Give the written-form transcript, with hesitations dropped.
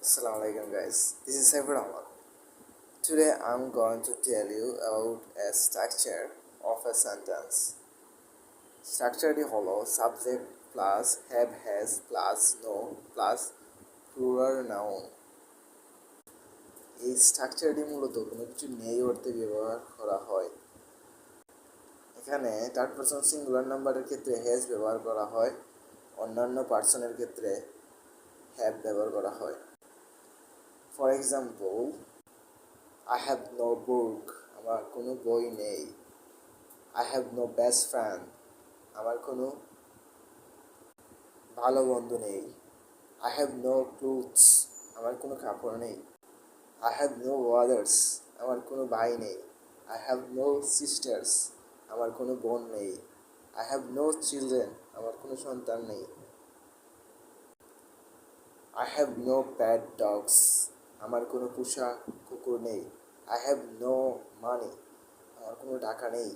Assalamu alaikum guys, this is Saifur Ahmad. Today I'm going to tell you about a structure of a sentence. স্ট্রাকচারটি হলো subject plus have has plus no plus plural noun. এই স্ট্রাকচারটি মূলত কোনো কিছু নেই অর্থে ব্যবহার করা হয়। এখানে থার্ড পারসন সিঙ্গুলার নাম্বারের ক্ষেত্রে হ্যাজ ব্যবহার করা হয়, অন্যান্য পার্সনের ক্ষেত্রে হ্যাভ ব্যবহার করা হয়। For example, I have no book, আমার কোনো বই নেই। I have no best friend, আমার কোনো ভালো বন্ধু নেই। I have no clothes, আমার কোনো কাপড় নেই। I have no brothers, আমার কোনো ভাই নেই। I have no sisters, আমার কোনো বোন নেই। I have no children, আমার কোনো সন্তান নেই। I have no pet dogs, আমার কোনো পোষা কুকুর নেই। I have no money, আমার কোনো টাকা নেই।